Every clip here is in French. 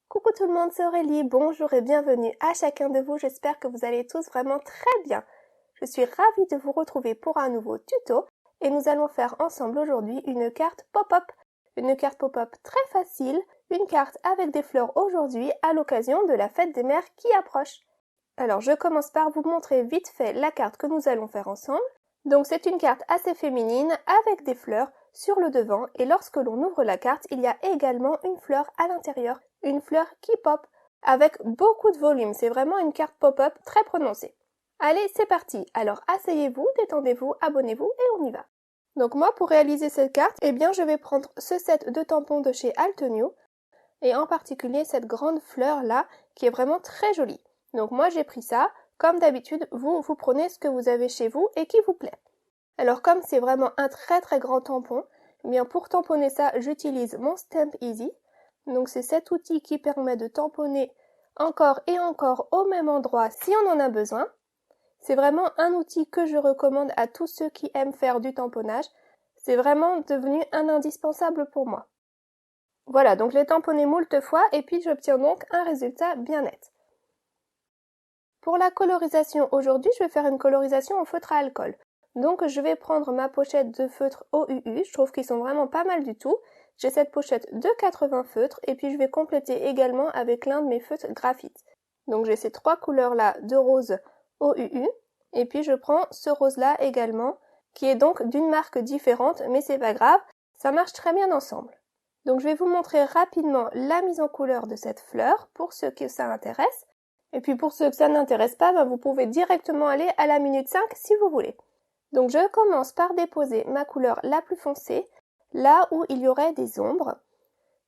Coucou tout le monde, c'est Aurélie, bonjour et bienvenue à chacun de vous, j'espère que vous allez tous vraiment très bien. Je suis ravie de vous retrouver pour un nouveau tuto et nous allons faire ensemble aujourd'hui une carte pop-up. Une carte pop-up très facile, une carte avec des fleurs aujourd'hui à l'occasion de la fête des mères qui approche. Alors je commence par vous montrer vite fait la carte que nous allons faire ensemble. Donc c'est une carte assez féminine avec des fleurs sur le devant et lorsque l'on ouvre la carte, il y a également une fleur à l'intérieur, une fleur qui pop avec beaucoup de volume. C'est vraiment une carte pop-up très prononcée. Allez, c'est parti. Alors asseyez-vous, détendez-vous, abonnez-vous et on y va. Donc moi pour réaliser cette carte, je vais prendre ce set de tampons de chez Altenew et en particulier cette grande fleur là qui est vraiment très jolie. Donc moi j'ai pris ça. Comme d'habitude, vous prenez ce que vous avez chez vous et qui vous plaît. Alors comme c'est vraiment un très grand tampon, pour tamponner ça, j'utilise mon Stamp Easy. Donc c'est cet outil qui permet de tamponner encore et encore au même endroit si on en a besoin. C'est vraiment un outil que je recommande à tous ceux qui aiment faire du tamponnage. C'est vraiment devenu un indispensable pour moi. Voilà, donc je l'ai tamponné moult fois et puis j'obtiens donc un résultat bien net. Pour la colorisation aujourd'hui, je vais faire une colorisation en feutre à alcool. Donc je vais prendre ma pochette de feutre OUU, je trouve qu'ils sont vraiment pas mal du tout. J'ai cette pochette de 80 feutres et puis je vais compléter également avec l'un de mes feutres graphite. Donc j'ai ces trois couleurs là de rose OUU et puis je prends ce rose là également qui est donc d'une marque différente mais c'est pas grave, ça marche très bien ensemble. Donc je vais vous montrer rapidement la mise en couleur de cette fleur pour ceux que ça intéresse. Et puis pour ceux que ça n'intéresse pas, vous pouvez directement aller à la minute 5 si vous voulez. Donc je commence par déposer ma couleur la plus foncée, là où il y aurait des ombres.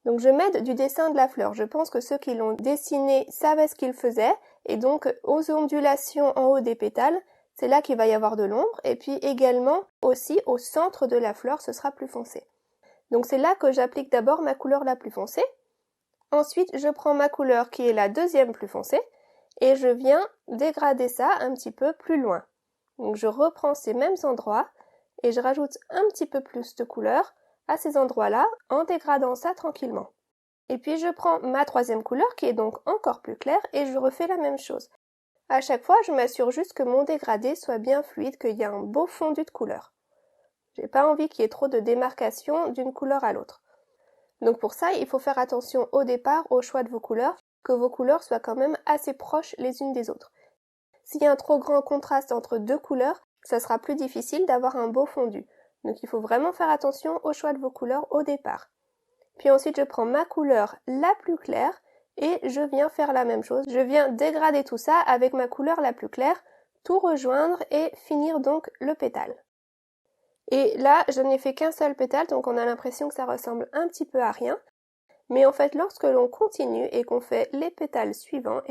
Donc je m'aide du dessin de la fleur. Je pense que ceux qui l'ont dessiné savaient ce qu'ils faisaient. Et donc aux ondulations en haut des pétales, c'est là qu'il va y avoir de l'ombre. Et puis également aussi au centre de la fleur, ce sera plus foncé. Donc c'est là que j'applique d'abord ma couleur la plus foncée. Ensuite, je prends ma couleur qui est la deuxième plus foncée. Et je viens dégrader ça un petit peu plus loin. Donc je reprends ces mêmes endroits et je rajoute un petit peu plus de couleur à ces endroits-là en dégradant ça tranquillement. Et puis je prends ma troisième couleur qui est donc encore plus claire et je refais la même chose. À chaque fois, je m'assure juste que mon dégradé soit bien fluide, qu'il y a un beau fondu de couleur. J'ai pas envie qu'il y ait trop de démarcation d'une couleur à l'autre. Donc pour ça, il faut faire attention au départ au choix de vos couleurs, que vos couleurs soient quand même assez proches les unes des autres. S'il y a un trop grand contraste entre deux couleurs, ça sera plus difficile d'avoir un beau fondu. Donc il faut vraiment faire attention au choix de vos couleurs au départ. Puis ensuite je prends ma couleur la plus claire et je viens faire la même chose. Je viens dégrader tout ça avec ma couleur la plus claire, tout rejoindre et finir donc le pétale. Et là, je n'ai fait qu'un seul pétale, donc on a l'impression que ça ressemble un petit peu à rien. Mais en fait, lorsque l'on continue et qu'on fait les pétales suivants,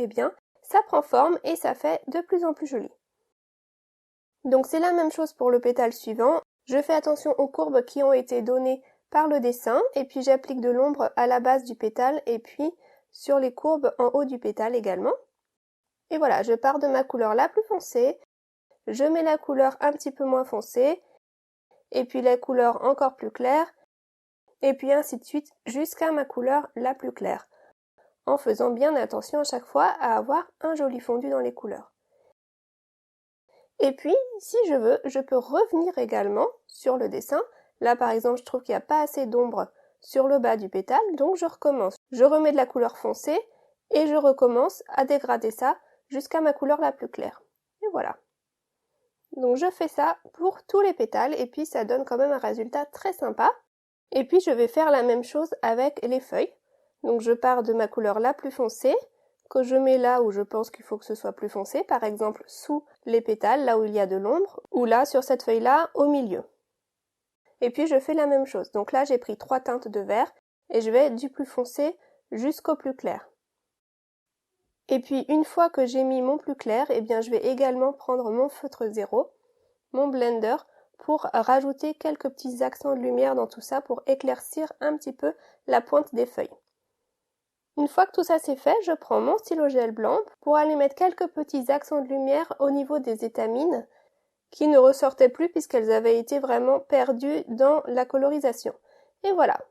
ça prend forme et ça fait de plus en plus joli. Donc c'est la même chose pour le pétale suivant. Je fais attention aux courbes qui ont été données par le dessin et puis j'applique de l'ombre à la base du pétale et puis sur les courbes en haut du pétale également. Et voilà, je pars de ma couleur la plus foncée, je mets la couleur un petit peu moins foncée et puis la couleur encore plus claire et puis ainsi de suite jusqu'à ma couleur la plus claire, en faisant bien attention à chaque fois à avoir un joli fondu dans les couleurs. Et puis, si je veux, je peux revenir également sur le dessin. Là, par exemple, je trouve qu'il n'y a pas assez d'ombre sur le bas du pétale, donc je recommence. Je remets de la couleur foncée et je recommence à dégrader ça jusqu'à ma couleur la plus claire. Et voilà. Donc je fais ça pour tous les pétales et puis ça donne quand même un résultat très sympa. Et puis je vais faire la même chose avec les feuilles. Donc je pars de ma couleur la plus foncée, que je mets là où je pense qu'il faut que ce soit plus foncé, par exemple sous les pétales, là où il y a de l'ombre, ou là sur cette feuille-là au milieu. Et puis je fais la même chose. Donc là j'ai pris 3 teintes de vert et je vais du plus foncé jusqu'au plus clair. Et puis une fois que j'ai mis mon plus clair, je vais également prendre mon feutre 0, mon blender, pour rajouter quelques petits accents de lumière dans tout ça pour éclaircir un petit peu la pointe des feuilles. Une fois que tout ça c'est fait, je prends mon stylo gel blanc pour aller mettre quelques petits accents de lumière au niveau des étamines qui ne ressortaient plus puisqu'elles avaient été vraiment perdues dans la colorisation. Et voilà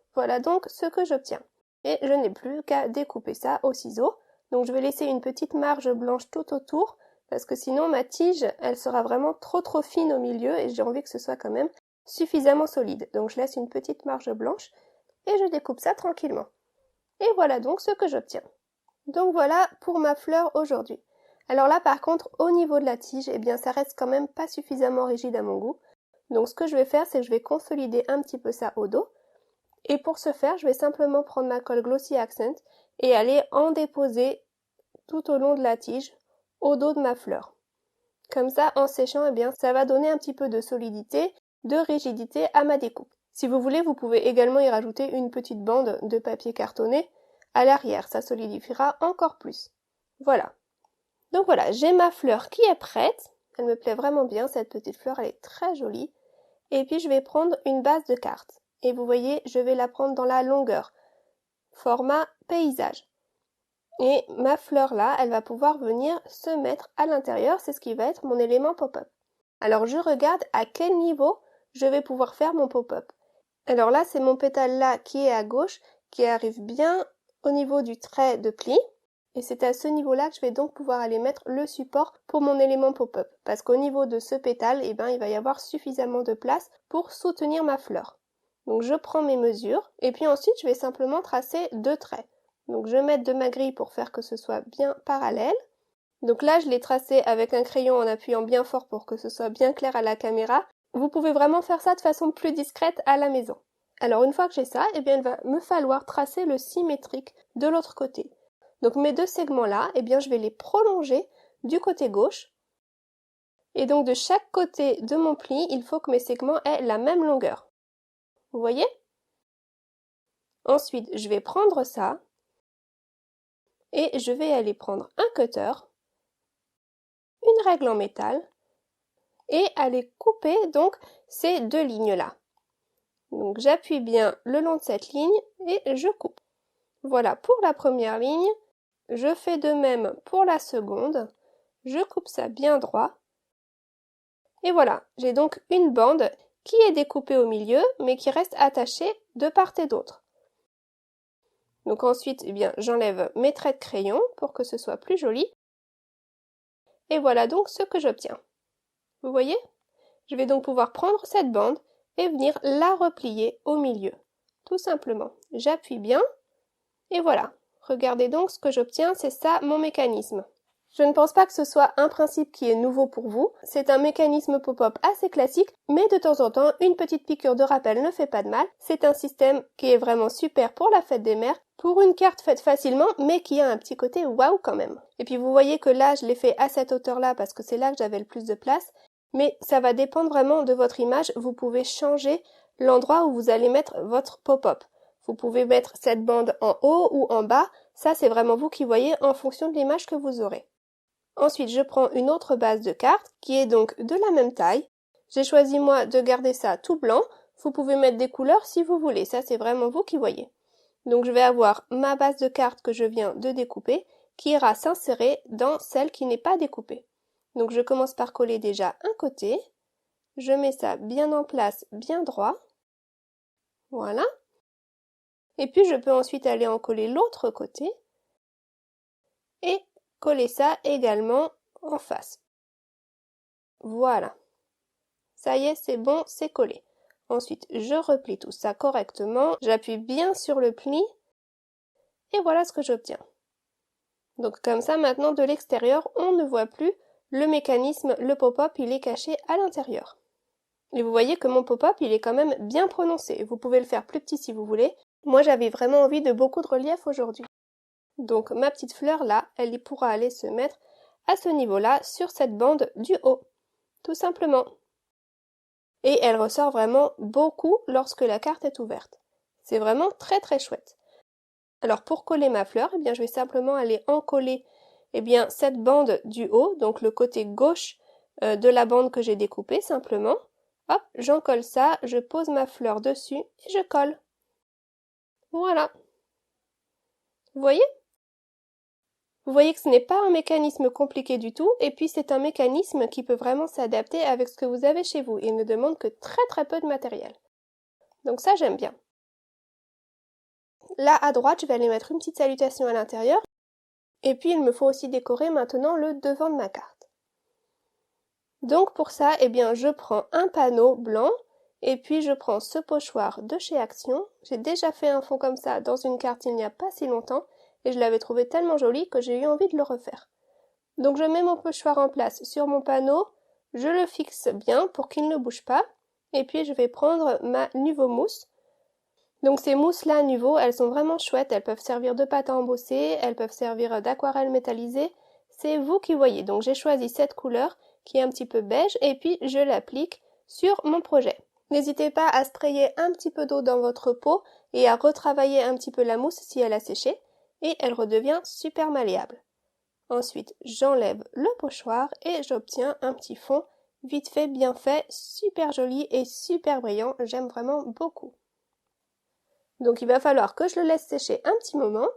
donc ce que j'obtiens. Et je n'ai plus qu'à découper ça au ciseau. Donc je vais laisser une petite marge blanche tout autour parce que sinon ma tige, elle sera vraiment trop fine au milieu et j'ai envie que ce soit quand même suffisamment solide. Donc je laisse une petite marge blanche et je découpe ça tranquillement. Et voilà donc ce que j'obtiens. Donc voilà pour ma fleur aujourd'hui. Alors là par contre au niveau de la tige, eh bien ça reste quand même pas suffisamment rigide à mon goût. Donc ce que je vais faire, c'est que je vais consolider un petit peu ça au dos. Et pour ce faire, je vais simplement prendre ma colle Glossy Accent et aller en déposer tout au long de la tige, au dos de ma fleur. Comme ça, en séchant, eh bien, ça va donner un petit peu de solidité, de rigidité à ma découpe. Si vous voulez, vous pouvez également y rajouter une petite bande de papier cartonné à l'arrière, ça solidifiera encore plus. Voilà. Donc voilà, j'ai ma fleur qui est prête. Elle me plaît vraiment bien, cette petite fleur, elle est très jolie. Et puis je vais prendre une base de carte. Et vous voyez, je vais la prendre dans la longueur, format paysage. Et ma fleur là, elle va pouvoir venir se mettre à l'intérieur, c'est ce qui va être mon élément pop-up. Alors je regarde à quel niveau je vais pouvoir faire mon pop-up. Alors là, c'est mon pétale là qui est à gauche, qui arrive bien au niveau du trait de pli. Et c'est à ce niveau-là que je vais donc pouvoir aller mettre le support pour mon élément pop-up. Parce qu'au niveau de ce pétale, eh ben, il va y avoir suffisamment de place pour soutenir ma fleur. Donc je prends mes mesures et puis ensuite je vais simplement tracer 2 traits. Donc je vais mettre de ma grille pour faire que ce soit bien parallèle. Donc là je l'ai tracé avec un crayon en appuyant bien fort pour que ce soit bien clair à la caméra. Vous pouvez vraiment faire ça de façon plus discrète à la maison. Alors une fois que j'ai ça, eh bien il va me falloir tracer le symétrique de l'autre côté. Donc mes 2 segments là, eh bien je vais les prolonger du côté gauche. Et donc de chaque côté de mon pli, il faut que mes segments aient la même longueur. Vous voyez? Ensuite, je vais prendre ça et je vais aller prendre un cutter, une règle en métal et aller couper donc ces 2 lignes-là. Donc j'appuie bien le long de cette ligne et je coupe. Voilà pour la première ligne. Je fais de même pour la seconde. Je coupe ça bien droit. Et voilà, j'ai donc une bande qui est découpée au milieu mais qui reste attachée de part et d'autre. Donc ensuite, eh bien, j'enlève mes traits de crayon pour que ce soit plus joli. Et voilà donc ce que j'obtiens. Vous voyez? Je vais donc pouvoir prendre cette bande et venir la replier au milieu. Tout simplement. J'appuie bien et voilà. Regardez donc ce que j'obtiens, c'est ça mon mécanisme. Je ne pense pas que ce soit un principe qui est nouveau pour vous. C'est un mécanisme pop-up assez classique, mais de temps en temps, une petite piqûre de rappel ne fait pas de mal. C'est un système qui est vraiment super pour la fête des mères, pour une carte faite facilement, mais qui a un petit côté waouh quand même. Et puis vous voyez que là, je l'ai fait à cette hauteur-là parce que c'est là que j'avais le plus de place, mais ça va dépendre vraiment de votre image. Vous pouvez changer l'endroit où vous allez mettre votre pop-up. Vous pouvez mettre cette bande en haut ou en bas. Ça, c'est vraiment vous qui voyez en fonction de l'image que vous aurez. Ensuite, je prends une autre base de cartes qui est donc de la même taille. J'ai choisi moi de garder ça tout blanc. Vous pouvez mettre des couleurs si vous voulez. Ça, c'est vraiment vous qui voyez. Donc, je vais avoir ma base de cartes que je viens de découper qui ira s'insérer dans celle qui n'est pas découpée. Donc, je commence par coller déjà un côté. Je mets ça bien en place, bien droit. Voilà. Et puis, je peux ensuite aller en coller l'autre côté. Et coller ça également en face. Voilà. Ça y est, c'est bon, c'est collé. Ensuite, je replie tout ça correctement. J'appuie bien sur le pli. Et voilà ce que j'obtiens. Donc comme ça, maintenant, de l'extérieur, on ne voit plus le mécanisme, le pop-up, il est caché à l'intérieur. Et vous voyez que mon pop-up, il est quand même bien prononcé. Vous pouvez le faire plus petit si vous voulez. Moi, j'avais vraiment envie de beaucoup de relief aujourd'hui. Donc ma petite fleur là, elle pourra aller se mettre à ce niveau-là sur cette bande du haut. Tout simplement. Et elle ressort vraiment beaucoup lorsque la carte est ouverte. C'est vraiment très très chouette. Alors pour coller ma fleur, eh bien, je vais simplement aller encoller cette bande du haut, donc le côté gauche de la bande que j'ai découpée simplement. Hop, j'en colle ça, je pose ma fleur dessus et je colle. Voilà. Vous voyez? Vous voyez que ce n'est pas un mécanisme compliqué du tout, et puis c'est un mécanisme qui peut vraiment s'adapter avec ce que vous avez chez vous. Il ne demande que très très peu de matériel. Donc ça, j'aime bien. Là, à droite, je vais aller mettre une petite salutation à l'intérieur. Et puis, il me faut aussi décorer maintenant le devant de ma carte. Donc, pour ça, eh bien, je prends un panneau blanc et puis je prends ce pochoir de chez Action. J'ai déjà fait un fond comme ça dans une carte il n'y a pas si longtemps et je l'avais trouvé tellement joli que j'ai eu envie de le refaire. Donc, je mets mon pochoir en place sur mon panneau, je le fixe bien pour qu'il ne bouge pas et puis je vais prendre ma Nuvo mousse. Donc ces mousses-là Nuvo, elles sont vraiment chouettes, elles peuvent servir de pâte à embosser, elles peuvent servir d'aquarelle métallisée, c'est vous qui voyez. Donc j'ai choisi cette couleur qui est un petit peu beige et puis je l'applique sur mon projet. N'hésitez pas à sprayer un petit peu d'eau dans votre pot et à retravailler un petit peu la mousse si elle a séché et elle redevient super malléable. Ensuite, j'enlève le pochoir et j'obtiens un petit fond vite fait, bien fait, super joli et super brillant, j'aime vraiment beaucoup. Donc il va falloir que je le laisse sécher un petit moment.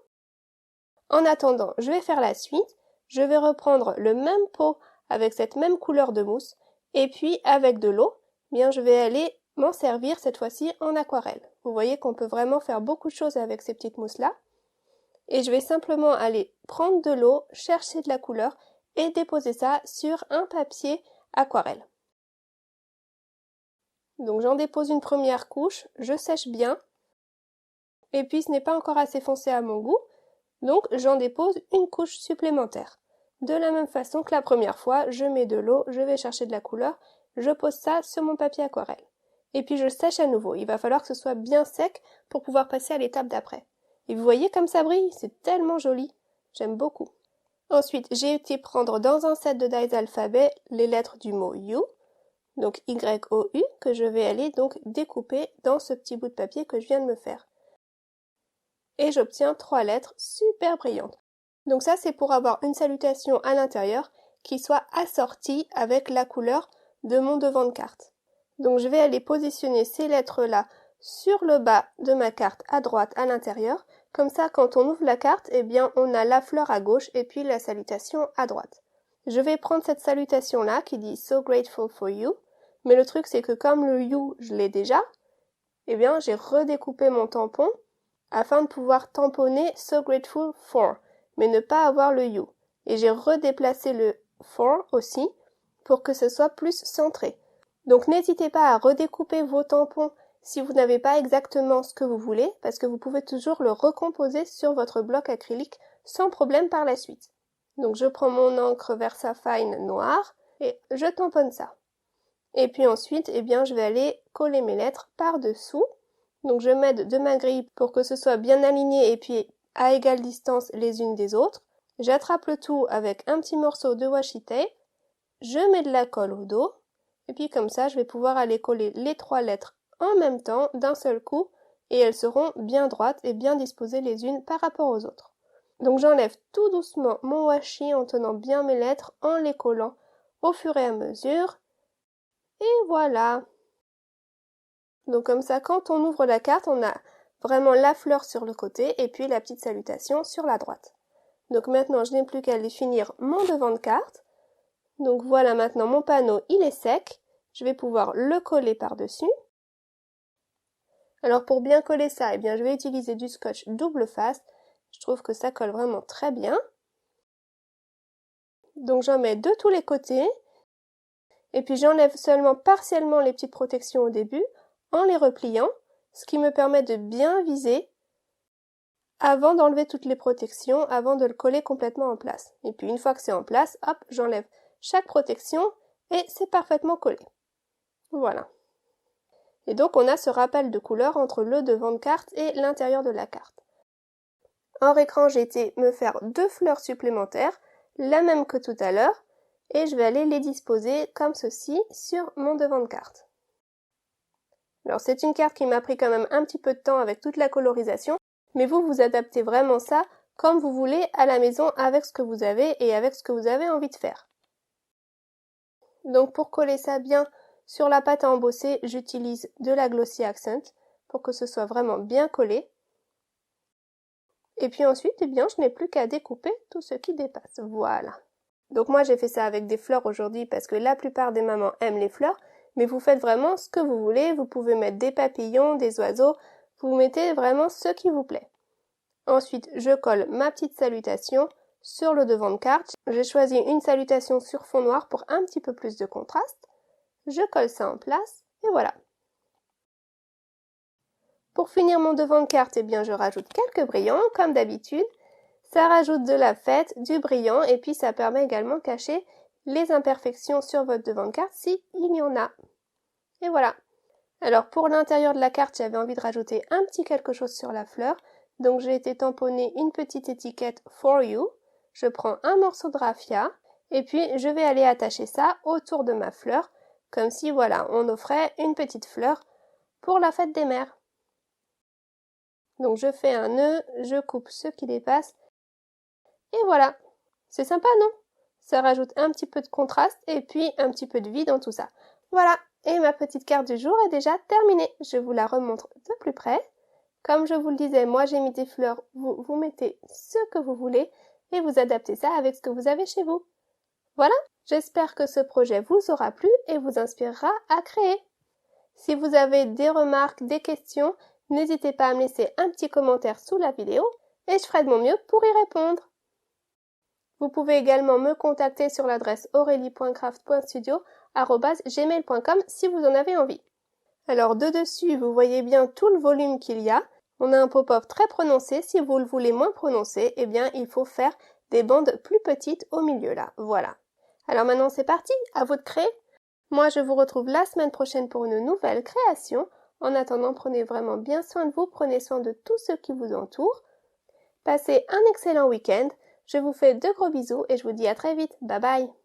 En attendant, je vais faire la suite. Je vais reprendre le même pot avec cette même couleur de mousse et puis avec de l'eau, bien je vais aller m'en servir cette fois-ci en aquarelle. Vous voyez qu'on peut vraiment faire beaucoup de choses avec ces petites mousses-là. Et je vais simplement aller prendre de l'eau, chercher de la couleur et déposer ça sur un papier aquarelle. Donc j'en dépose une première couche, je sèche bien. Et puis ce n'est pas encore assez foncé à mon goût, donc j'en dépose une couche supplémentaire. De la même façon que la première fois, je mets de l'eau, je vais chercher de la couleur, je pose ça sur mon papier aquarelle. Et puis je sèche à nouveau, il va falloir que ce soit bien sec pour pouvoir passer à l'étape d'après. Et vous voyez comme ça brille, c'est tellement joli, j'aime beaucoup. Ensuite, j'ai été prendre dans un set de dies alphabet les lettres du mot You, donc Y-O-U, que je vais aller donc découper dans ce petit bout de papier que je viens de me faire. Et j'obtiens 3 lettres super brillantes. Donc ça, c'est pour avoir une salutation à l'intérieur qui soit assortie avec la couleur de mon devant de carte. Donc je vais aller positionner ces lettres-là sur le bas de ma carte à droite à l'intérieur. Comme ça, quand on ouvre la carte, eh bien, on a la fleur à gauche et puis la salutation à droite. Je vais prendre cette salutation-là qui dit « So grateful for you ». Mais le truc, c'est que comme le « you », je l'ai déjà, eh bien, j'ai redécoupé mon tampon afin de pouvoir tamponner So Grateful For, mais ne pas avoir le You. Et j'ai redéplacé le For aussi pour que ce soit plus centré. Donc n'hésitez pas à redécouper vos tampons si vous n'avez pas exactement ce que vous voulez, parce que vous pouvez toujours le recomposer sur votre bloc acrylique sans problème par la suite. Donc je prends mon encre VersaFine noire et je tamponne ça. Et puis ensuite, eh bien, je vais aller coller mes lettres par-dessous. Donc je m'aide de ma grille pour que ce soit bien aligné et puis à égale distance les unes des autres. J'attrape le tout avec un petit morceau de washi tape. Je mets de la colle au dos. Et puis comme ça, je vais pouvoir aller coller les 3 lettres en même temps d'un seul coup. Et elles seront bien droites et bien disposées les unes par rapport aux autres. Donc j'enlève tout doucement mon washi en tenant bien mes lettres, en les collant au fur et à mesure. Et voilà! Donc comme ça, quand on ouvre la carte, on a vraiment la fleur sur le côté et puis la petite salutation sur la droite. Donc maintenant, je n'ai plus qu'à aller finir mon devant de carte. Donc voilà, maintenant mon panneau, il est sec. Je vais pouvoir le coller par-dessus. Alors pour bien coller ça, eh bien, je vais utiliser du scotch double face. Je trouve que ça colle vraiment très bien. Donc j'en mets de tous les côtés. Et puis j'enlève seulement partiellement les petites protections au début en les repliant, ce qui me permet de bien viser avant d'enlever toutes les protections, avant de le coller complètement en place. Et puis une fois que c'est en place, hop, j'enlève chaque protection et c'est parfaitement collé. Voilà. Et donc on a ce rappel de couleur entre le devant de carte et l'intérieur de la carte. Hors écran, j'ai été me faire 2 fleurs supplémentaires, la même que tout à l'heure, et je vais aller les disposer comme ceci sur mon devant de carte. Alors c'est une carte qui m'a pris quand même un petit peu de temps avec toute la colorisation, mais vous adaptez vraiment ça comme vous voulez à la maison avec ce que vous avez et avec ce que vous avez envie de faire. Donc pour coller ça bien sur la pâte à embosser, j'utilise de la Glossy Accent pour que ce soit vraiment bien collé. Et puis ensuite, eh bien, je n'ai plus qu'à découper tout ce qui dépasse. Voilà. Donc moi j'ai fait ça avec des fleurs aujourd'hui parce que la plupart des mamans aiment les fleurs, mais vous faites vraiment ce que vous voulez, vous pouvez mettre des papillons, des oiseaux, vous mettez vraiment ce qui vous plaît. Ensuite, je colle ma petite salutation sur le devant de carte. J'ai choisi une salutation sur fond noir pour un petit peu plus de contraste. Je colle ça en place et voilà. Pour finir mon devant de carte, eh bien, je rajoute quelques brillants comme d'habitude. Ça rajoute de la fête, du brillant et puis ça permet également de cacher les imperfections sur votre devant de carte s'il y en a. Et voilà. Alors pour l'intérieur de la carte, j'avais envie de rajouter un petit quelque chose sur la fleur. Donc j'ai été tamponner une petite étiquette For You. Je prends un morceau de raffia et puis je vais aller attacher ça autour de ma fleur. Comme si voilà, on offrait une petite fleur pour la fête des mères. Donc je fais un nœud, je coupe ce qui dépasse. Et voilà. C'est sympa, non? Ça rajoute un petit peu de contraste et puis un petit peu de vie dans tout ça. Voilà. Et ma petite carte du jour est déjà terminée. Je vous la remontre de plus près. Comme je vous le disais, moi j'ai mis des fleurs. Vous mettez ce que vous voulez et vous adaptez ça avec ce que vous avez chez vous. Voilà. J'espère que ce projet vous aura plu et vous inspirera à créer. Si vous avez des remarques, des questions, n'hésitez pas à me laisser un petit commentaire sous la vidéo et je ferai de mon mieux pour y répondre. Vous pouvez également me contacter sur l'adresse aurelie.craft.studio@gmail.com si vous en avez envie. Alors de dessus, vous voyez bien tout le volume qu'il y a. On a un pop-up très prononcé. Si vous le voulez moins prononcé, eh bien il faut faire des bandes plus petites au milieu là. Voilà. Alors maintenant c'est parti, à vous de créer. Moi je vous retrouve la semaine prochaine pour une nouvelle création. En attendant, prenez vraiment bien soin de vous, prenez soin de tous ceux qui vous entourent. Passez un excellent week-end. Je vous fais de gros bisous et je vous dis à très vite. Bye bye.